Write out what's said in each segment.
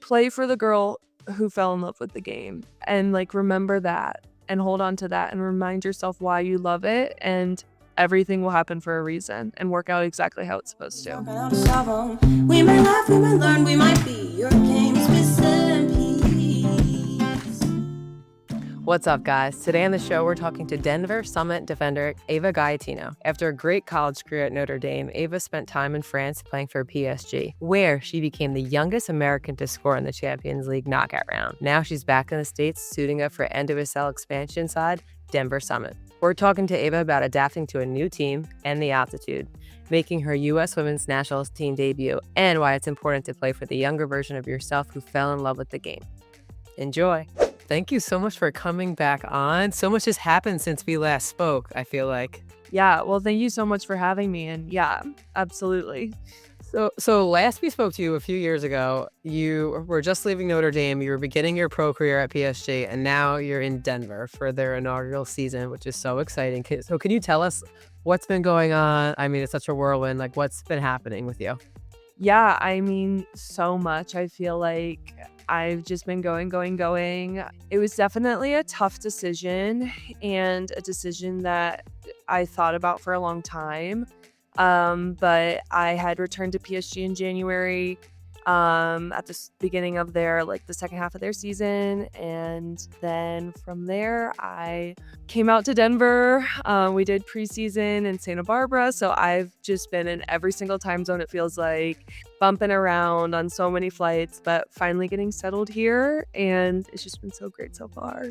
play for the girl who fell in love with the game, and like remember that and hold on to that and remind yourself why you love it, and everything will happen for a reason and work out exactly how it's supposed to. We might laugh, we might learn, we might be your game's missing piece. What's up, guys? Today on the show, we're talking to Denver Summit defender Ava Guyatino. After a great college career at Notre Dame, Ava spent time in France playing for PSG, where she became the youngest American to score in the Champions League knockout round. Now she's back in the States, suiting up for NWSL expansion side Denver Summit. We're talking to Ava about adapting to a new team and the altitude, making her U.S. Women's National Team debut, and why it's important to play for the younger version of yourself who fell in love with the game. Enjoy. Thank you so much for coming back on. So much has happened since we last spoke, I feel like. Yeah, well, thank you so much for having me. And yeah, absolutely. So last we spoke to you a few years ago, you were just leaving Notre Dame, you were beginning your pro career at PSG, and now you're in Denver for their inaugural season, which is so exciting. So can you tell us what's been going on? I mean, it's such a whirlwind. Like, what's been happening with you? Yeah, I mean, so much. I feel like I've just been going. It was definitely a tough decision, and a decision that I thought about for a long time. But I had returned to PSG in January at the beginning of their, like, the second half of their season. And then from there, I came out to Denver. We did preseason in Santa Barbara. So I've just been in every single time zone, it feels like, bumping around on so many flights, but finally getting settled here. And it's just been so great so far.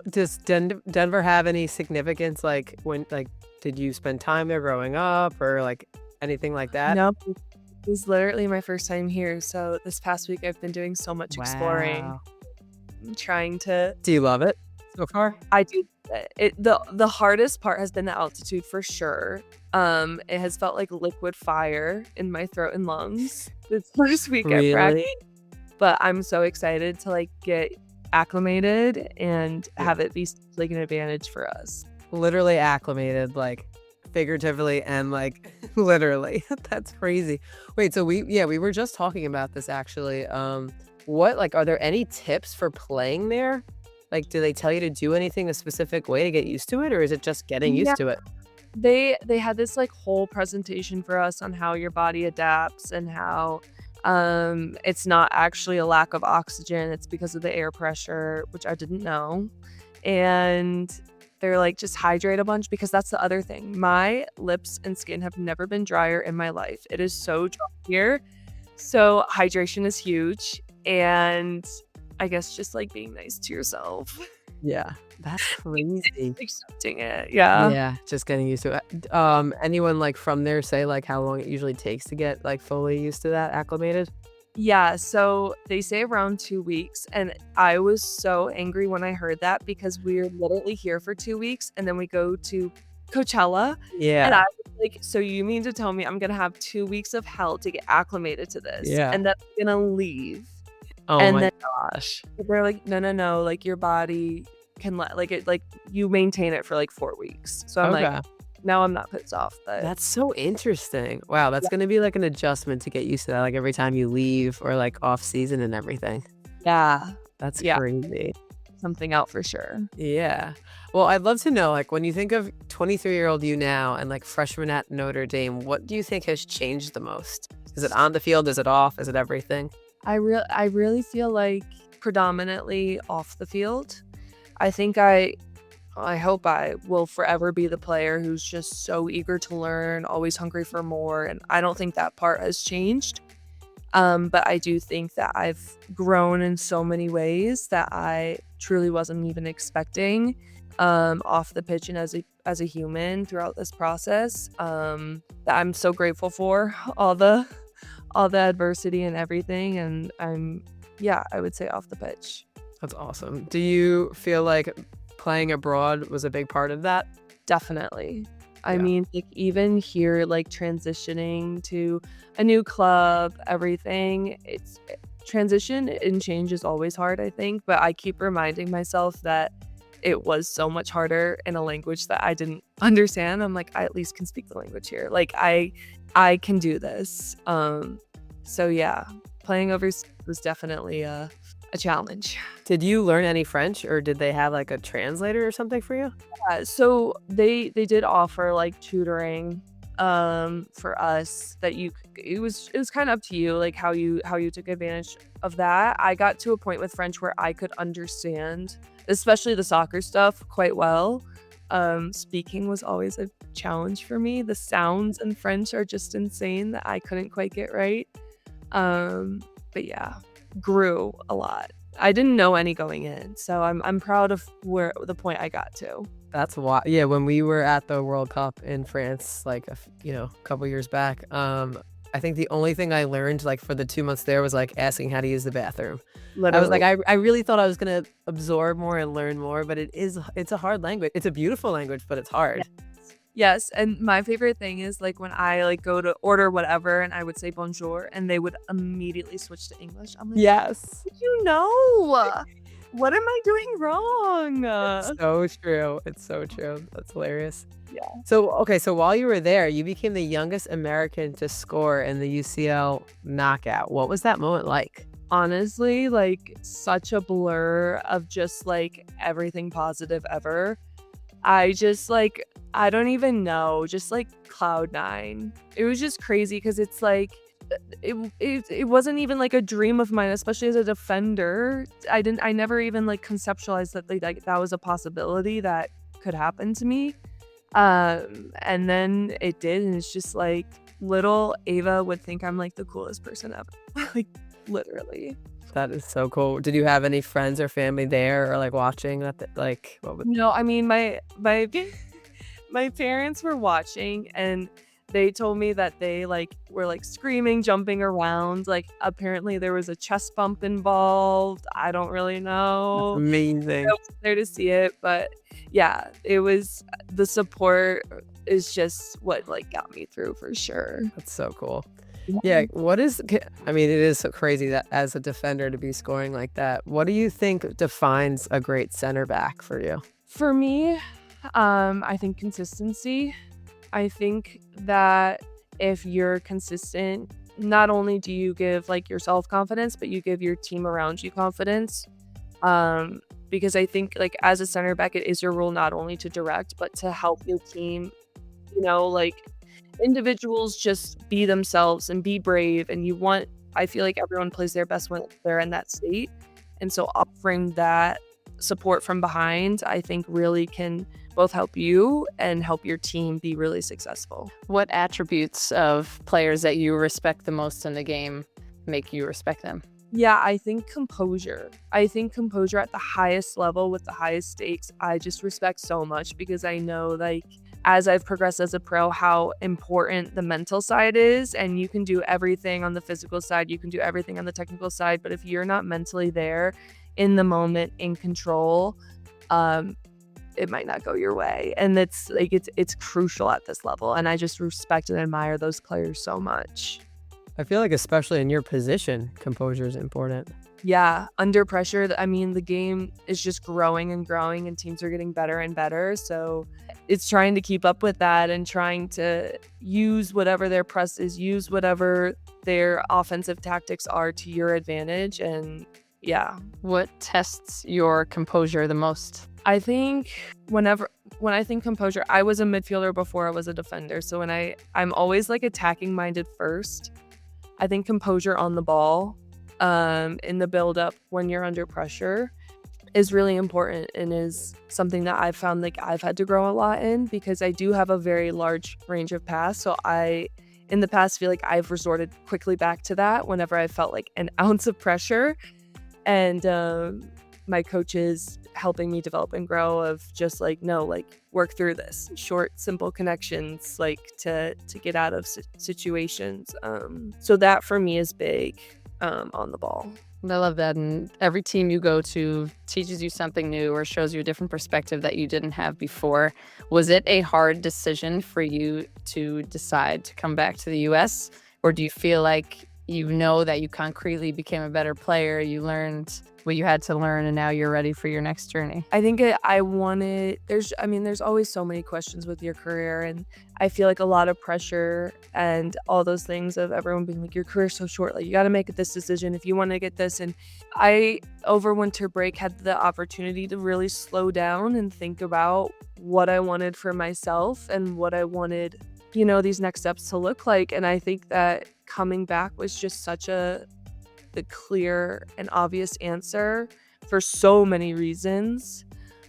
Does Denver have any significance? Like, did you spend time there growing up or like anything like that? No, it was literally my first time here. So this past week, I've been doing so much exploring, trying to. Do you love it so far? I do. The hardest part has been the altitude for sure. It has felt like liquid fire in my throat and lungs this first week at practice. But I'm so excited to like get acclimated and have it be like an advantage for us. Literally acclimated, like figuratively and like literally. That's crazy. Wait, so we were just talking about this actually. Are there any tips for playing there? Like, do they tell you to do anything a specific way to get used to it, or is it just getting used to it? They had this like whole presentation for us on how your body adapts and how it's not actually a lack of oxygen, it's because of the air pressure, which I didn't know. And they're like, just hydrate a bunch, because that's the other thing. My lips and skin have never been drier in my life. It is so dry here. So hydration is huge. And I guess just like being nice to yourself. Yeah, that's crazy. Accepting it. Yeah, just getting used to it. Anyone like from there say like how long it usually takes to get like fully used to that, acclimated? Yeah, so they say around 2 weeks, and I was so angry when I heard that, because we're literally here for 2 weeks and then we go to Coachella. And I was like, so you mean to tell me I'm gonna have 2 weeks of hell to get acclimated to this? Yeah. And then I'm gonna leave. Oh and my then gosh. they're like, no, like your body can let like it, like you maintain it for like 4 weeks. So I'm like, now I'm not pissed off. But That's so interesting. Wow, that's gonna be like an adjustment to get used to that, like every time you leave or like off season and everything. yeah, That's crazy. something out for sure. Yeah. Well, I'd love to know, like, when you think of 23-year-old you now and like freshman at Notre Dame, what do you think has changed the most? Is it on the field? Is it off? Is it everything? I really feel like predominantly off the field. I think I hope I will forever be the player who's just so eager to learn, always hungry for more. And I don't think that part has changed. But I do think that I've grown in so many ways that I truly wasn't even expecting off the pitch and as a human throughout this process. That I'm so grateful for all the adversity and everything. And I would say off the pitch. That's awesome. Do you feel like playing abroad was a big part of that? Definitely. I mean, like, even here, like transitioning to a new club, everything, transition and change is always hard, I think. But I keep reminding myself that it was so much harder in a language that I didn't understand. I'm like, I at least can speak the language here. Like I can do this. So yeah, playing overseas was definitely a challenge. Did you learn any French, or did they have like a translator or something for you? So they did offer like tutoring for us that it was kind of up to you like how you took advantage of that. I got to a point with French where I could understand especially the soccer stuff quite well. Speaking was always a challenge for me. The sounds in French are just insane that I couldn't quite get right. But yeah, grew a lot. I didn't know any going in, so I'm proud of where the point I got to. That's why. Yeah, when we were at the World Cup in France, like a couple years back, I think the only thing I learned like for the 2 months there was like asking how to use the bathroom. I was like, Literally. I really thought I was gonna absorb more and learn more, but it's a hard language. It's a beautiful language, but it's hard. Yes, and my favorite thing is like when I like go to order whatever and I would say bonjour and they would immediately switch to English. I'm like, Yes. you know, what am I doing wrong? It's so true. It's so true. That's hilarious. Yeah. So, okay, so while you were there, you became the youngest American to score in the UCL knockout. What was that moment like? Honestly, like such a blur of just like everything positive ever. I just like I don't even know, just like cloud nine. It was just crazy because it's like it wasn't even like a dream of mine, especially as a defender. I never even like conceptualized that like that was a possibility that could happen to me. And then it did, and it's just like little Ava would think I'm like the coolest person ever. Like literally. That is so cool. Did you have any friends or family there or like watching that? Like, what was No, I mean my my parents were watching and they told me that they like were like screaming, jumping around. Like apparently there was a chest bump involved. I don't really know. amazing? I was there to see it, but yeah, it was the support is just what like got me through for sure. That's so cool. Yeah, I mean, it is so crazy that as a defender to be scoring like that. What do you think defines a great center back for you? For me, I think consistency. I think that if you're consistent, not only do you give like yourself confidence, but you give your team around you confidence. Because I think like as a center back, it is your role not only to direct, but to help your team, like individuals just be themselves and be brave. And I feel like everyone plays their best when they're in that state. And so offering that support from behind, I think really can both help you and help your team be really successful. What attributes of players that you respect the most in the game make you respect them? Yeah, I think composure. I think composure at the highest level with the highest stakes, I just respect so much because I know like as I've progressed as a pro, how important the mental side is. And you can do everything on the physical side, you can do everything on the technical side. But if you're not mentally there in the moment, in control, it might not go your way. And it's crucial at this level. And I just respect and admire those players so much. I feel like especially in your position, composure is important. Yeah, under pressure, I mean, the game is just growing and growing and teams are getting better and better. So it's trying to keep up with that and trying to use whatever their press is, use whatever their offensive tactics are to your advantage. And yeah, What tests your composure the most? I think when I think composure, I was a midfielder before I was a defender. So I'm always like attacking minded first. I think composure on the ball, in the build-up when you're under pressure is really important and is something that I've found like I've had to grow a lot in because I do have a very large range of pass. So in the past, feel like I've resorted quickly back to that whenever I felt like an ounce of pressure. And my coaches helping me develop and grow of just like, no, like work through this short, simple connections, like to get out of situations. So that for me is big. On the ball. I love that. And every team you go to teaches you something new or shows you a different perspective that you didn't have before. Was it a hard decision for you to decide to come back to the US? Or do you feel like you know that you concretely became a better player. You learned what you had to learn, and now you're ready for your next journey? I think I wanted, there's always so many questions with your career. And I feel like a lot of pressure and all those things of everyone being like, your career's so short. Like, you got to make this decision if you want to get this. And I, over winter break, had the opportunity to really slow down and think about what I wanted for myself and what I wanted, these next steps to look like. And I think that coming back was just such the clear and obvious answer for so many reasons.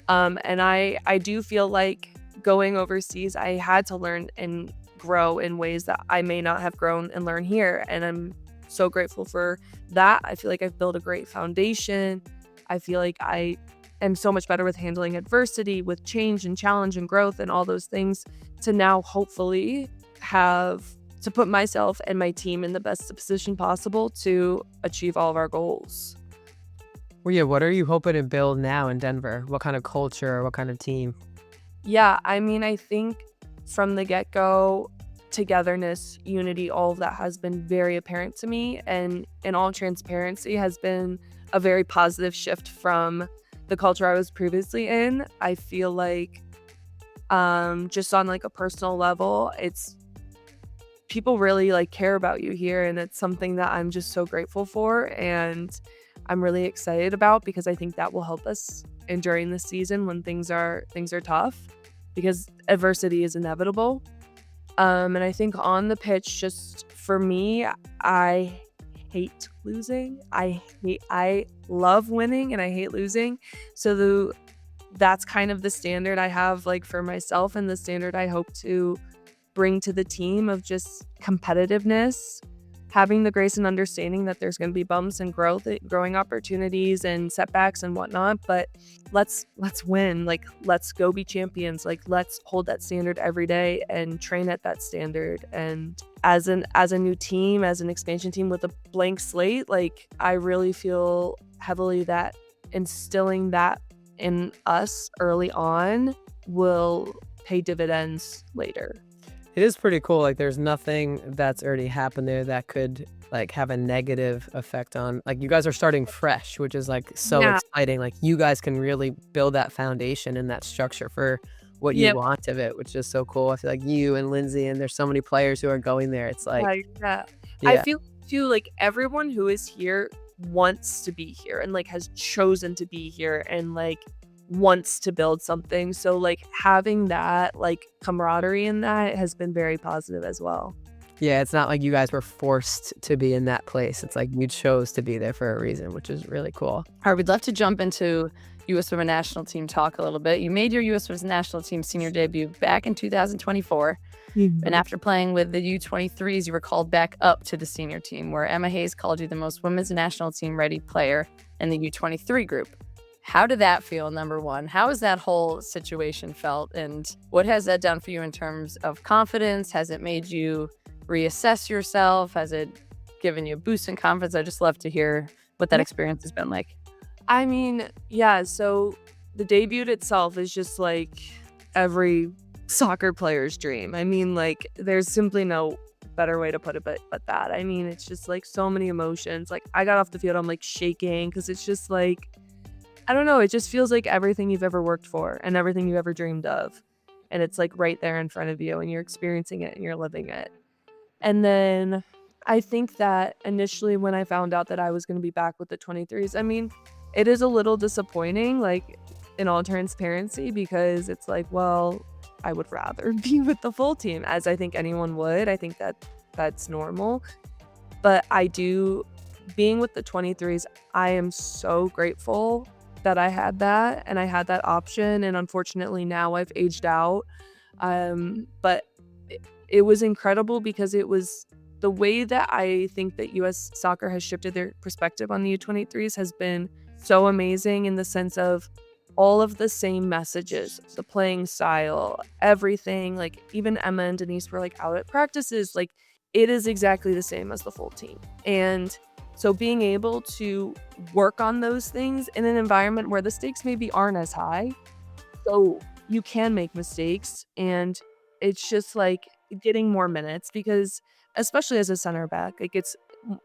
And I do feel like going overseas, I had to learn and grow in ways that I may not have grown and learned here. And I'm so grateful for that. I feel like I've built a great foundation. I feel like I am so much better with handling adversity, with change and challenge and growth and all those things, to now hopefully to put myself and my team in the best position possible to achieve all of our goals. Well, yeah, what are you hoping to build now in Denver? What kind of culture, what kind of team? Yeah, I think from the get-go, togetherness, unity, all of that has been very apparent to me, and in all transparency has been a very positive shift from the culture I was previously in. I feel like just on like a personal level, it's people really like care about you here, and it's something that I'm just so grateful for, and I'm really excited about, because I think that will help us during this season when things are tough, because adversity is inevitable. And I think on the pitch, just for me, I hate losing. I love winning and I hate losing. So that's kind of the standard I have like for myself, and the standard I hope to bring to the team, of just competitiveness, having the grace and understanding that there's going to be bumps and growing opportunities and setbacks and whatnot, but let's win. Like, let's go be champions. Like, let's hold that standard every day and train at that standard. And as a new team, as an expansion team with a blank slate, like, I really feel heavily that instilling that in us early on will pay dividends later. It is pretty cool. Like, there's nothing that's already happened there that could like have a negative effect on, like, you guys are starting fresh, which is like so exciting. Like, you guys can really build that foundation and that structure for what you want of it, which is so cool. I feel like you and Lindsay, and there's so many players who are going there. It's like, Yeah. yeah. I feel too like everyone who is here wants to be here and like has chosen to be here and like wants to build something. So like having that like camaraderie in that has been very positive as well. Yeah, it's not like you guys were forced to be in that place. It's like you chose to be there for a reason, which is really cool. All right, we'd love to jump into U.S. Women's National Team talk a little bit. You made your U.S. Women's National Team senior debut back in 2024. And after playing with the U23s, you were called back up to the senior team, where Emma Hayes called you the most women's national team ready player in the U23 group. How did that feel, number one? How has that whole situation felt? And what has that done for you in terms of confidence? Has it made you reassess yourself? Has it given you a boost in confidence? I'd just love to hear what that experience has been like. I mean, yeah, so the debut itself is just like every soccer player's dream. I mean, like, there's simply no better way to put it but that. I mean, it's just like so many emotions. Like, I got off the field, I'm like shaking, because it's just like, I don't know, it just feels like everything you've ever worked for and everything you ever dreamed of. And it's like right there in front of you, and you're experiencing it and you're living it. And then I think that initially when I found out that I was going to be back with the 23s, I mean, it is a little disappointing, like, in all transparency, because it's like, well, I would rather be with the full team, as I think anyone would. I think that that's normal. But being with the 23s, I am so grateful that I had that and I had that option. And unfortunately now I've aged out. But it was incredible, because it was the way that I think that U.S. soccer has shifted their perspective on the U23s has been so amazing, in the sense of all of the same messages, the playing style, everything. Like, even Emma and Denise were like out at practices. Like, it is exactly the same as the full team. And so being able to work on those things in an environment where the stakes maybe aren't as high, so you can make mistakes, and it's just like getting more minutes, because especially as a center back, like,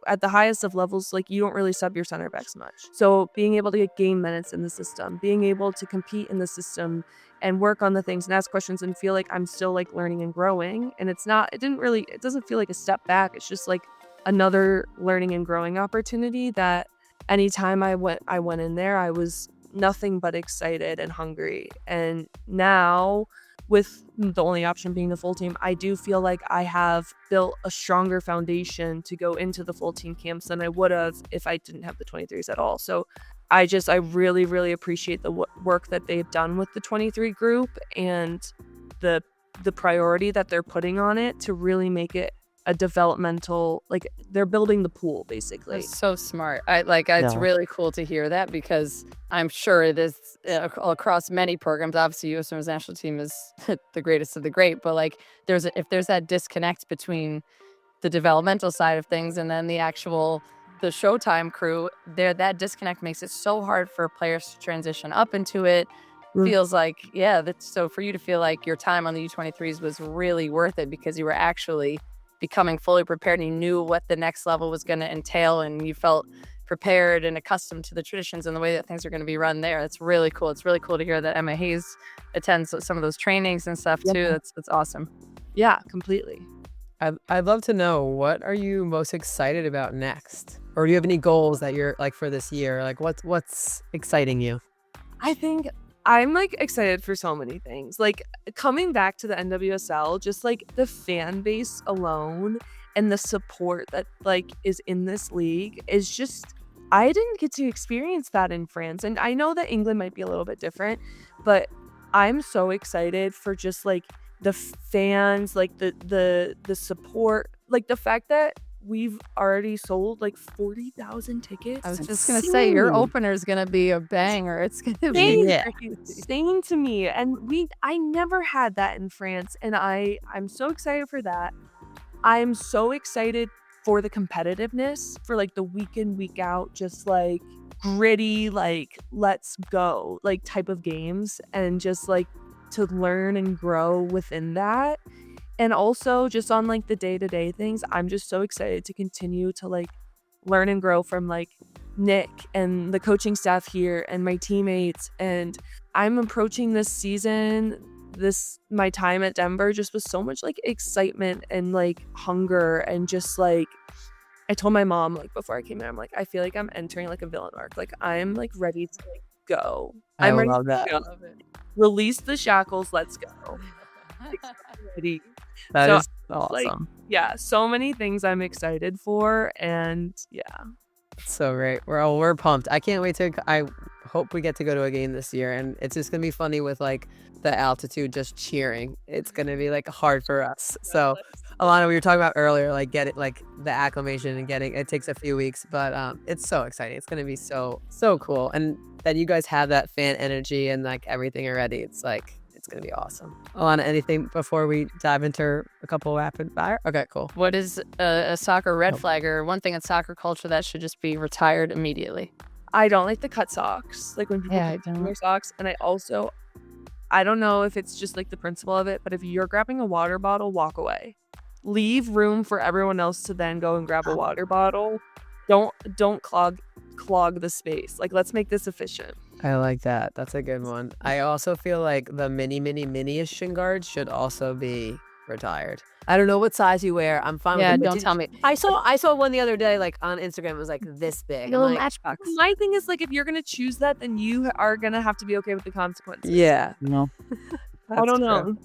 at the highest of levels, like you don't really sub your center backs much. So being able to gain minutes in the system, being able to compete in the system and work on the things and ask questions and feel like I'm still like learning and growing. And it doesn't feel like a step back. It's just like another learning and growing opportunity that anytime I went in there, I was nothing but excited and hungry. And now, with the only option being the full team, I do feel like I have built a stronger foundation to go into the full team camps than I would have if I didn't have the 23s at all. So I really, really appreciate the work that they've done with the 23 group and the priority that they're putting on it to really make it a developmental, like they're building the pool basically. That's so smart. It's really cool to hear that, because I'm sure it is across many programs. Obviously, U.S. Women's National Team is the greatest of the great, but like if there's that disconnect between the developmental side of things and then the Showtime crew, that disconnect makes it so hard for players to transition up into it. Feels like, so for you to feel like your time on the U23s was really worth it because you were actually becoming fully prepared and you knew what the next level was going to entail and you felt prepared and accustomed to the traditions and the way that things are going to be run there. It's really cool. It's really cool to hear that Emma Hayes attends some of those trainings and stuff too. That's awesome. Yeah, completely. I'd love to know, what are you most excited about next? Or do you have any goals that you're like for this year? Like what's exciting you? I think I'm like excited for so many things. Like coming back to the NWSL, just like the fan base alone and the support that like is in this league is just, I didn't get to experience that in France. And I know that England might be a little bit different, but I'm so excited for just like the fans, like the support, like the fact that we've already sold like 40,000 tickets. I was just going to say, your opener is going to be a banger. It's going to be insane to me. And I never had that in France. And I'm so excited for that. I'm so excited for the competitiveness, for like the week in, week out, just like gritty, like let's go, like type of games, and just like to learn and grow within that. And also just on like the day-to-day things, I'm just so excited to continue to like learn and grow from like Nick and the coaching staff here and my teammates. And I'm approaching this season, my time at Denver, just with so much like excitement and like hunger, and just like I told my mom like before I came in, I'm like, I feel like I'm entering like a villain arc. Like I'm like ready to like go. I'm ready love that. to go. Release the shackles. Let's go. Ready. That is awesome. Like, so many things I'm excited for, and so great. We're pumped. I can't wait I hope we get to go to a game this year, and it's just gonna be funny with like the altitude, just cheering. It's gonna be like hard for us. So Alana, we were talking about earlier, like get it, like the acclimation and it takes a few weeks, but it's so exciting. It's gonna be so cool, and that you guys have that fan energy and like everything already. It's like, it's going to be awesome. Alana, anything before we dive into a couple rapid fire? Okay, cool. What is a soccer red flag, or one thing in soccer culture that should just be retired immediately? I don't like the cut socks. Like when people cut their socks. And I don't know if it's just like the principle of it, but if you're grabbing a water bottle, walk away. Leave room for everyone else to then go and grab a water bottle. Don't clog the space. Like, let's make this efficient. I like that. That's a good one. I also feel like the mini-ish shin guards should also be retired. I don't know what size you wear. I'm fine with it. Don't tell me. I saw one the other day, like on Instagram. It was like this big. A little matchbox. My thing is, like, if you're gonna choose that, then you are gonna have to be okay with the consequences. Yeah. No. I don't know.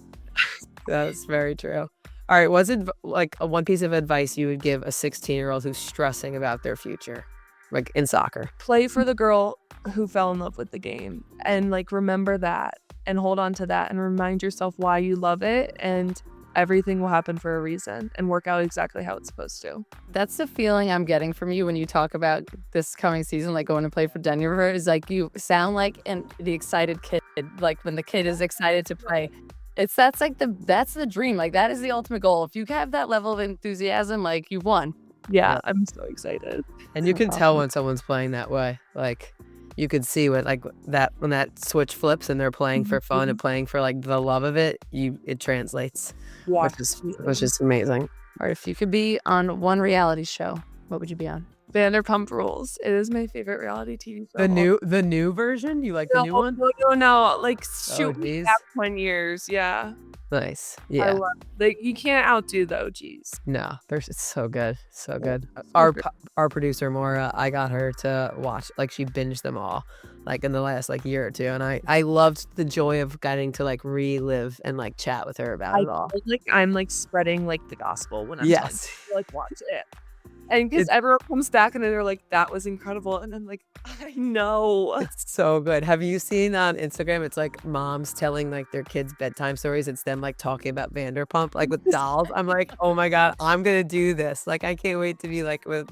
That's very true. All right. Was it like one piece of advice you would give a 16-year-old who's stressing about their future, like in soccer? Play for the girl who fell in love with the game, and like remember that and hold on to that and remind yourself why you love it, and everything will happen for a reason and work out exactly how it's supposed to. That's the feeling I'm getting from you when you talk about this coming season, like going to play for Denver, is like you sound like the excited kid, like when the kid is excited to play. That's the dream. Like that is the ultimate goal. If you have that level of enthusiasm, like you've won. Yeah, I'm so excited. And you can tell when someone's playing that way. Like you could see when that switch flips and they're playing for fun and playing for like the love of it, it translates. Which is amazing. Or if you could be on one reality show, What would you be on? Vanderpump Rules. It is my favorite reality TV show. The new version? You like the new one? No. Like, shoot me geez. back 10 years. Yeah. Nice. I Yeah. love, like, you can't outdo the OGs. No, it's so good. So good. So Our good. our producer Maura, I got her to watch, like she binged them all like in the last like year or two, and I loved the joy of getting to like relive and like chat with her about I it all. feel like I'm like spreading like the gospel when I'm telling Yes. people, like, watch it. And because everyone comes back and they're like, that was incredible. And I'm like, I know. It's so good. Have you seen on Instagram? It's like moms telling like their kids bedtime stories. It's them like talking about Vanderpump, like with dolls. I'm like, oh my God, I'm gonna do this. Like I can't wait to be like with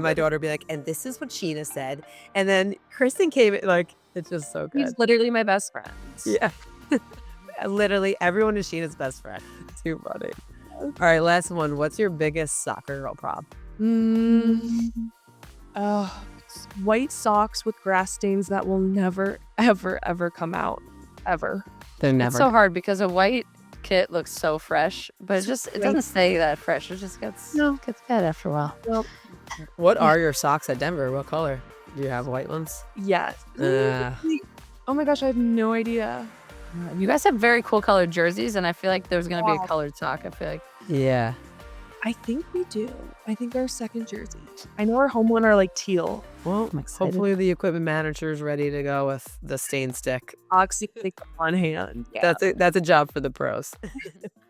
my daughter, be like, and this is what Sheena said. And then Kristen came in, like, it's just so good. He's literally my best friend. Yeah. Literally everyone is Sheena's best friend. Too funny. All right, last one. What's your biggest soccer girl prop? White socks with grass stains that will never, ever, ever come out. Ever. They're It's never. so hard because a white kit looks so fresh, but it doesn't stay that fresh. It just gets bad after a while. Well, What are your socks at Denver? What color? Do you have white ones? yes. Uh, Oh my gosh, I have no idea. You guys have very cool colored jerseys, and I feel like there's gonna be Wow. a colored sock. I feel like yeah. I think we do. I think our second jersey. I know our home one are like teal. Well, I'm excited. hopefully the equipment manager's ready to go with the stain stick. Oxy on hand. Yeah. That's a job for the pros.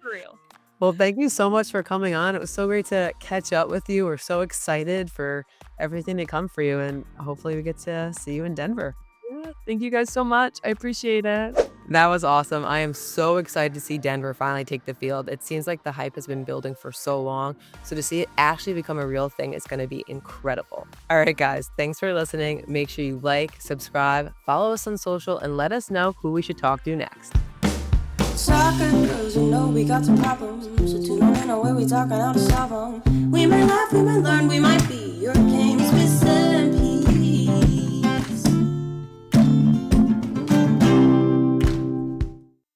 For real. Well, thank you so much for coming on. It was so great to catch up with you. We're so excited for everything to come for you, and hopefully we get to see you in Denver. Yeah, thank you guys so much. I appreciate it. That was awesome. I am so excited to see Denver finally take the field. It seems like the hype has been building for so long. So to see it actually become a real thing is going to be incredible. All right, guys, thanks for listening. Make sure you like, subscribe, follow us on social, and let us know who we should talk to next. Soccer girls, you know we got some problems. So tune in, know where we talking how to solve 'em. We might laugh, we might learn, we might be your king.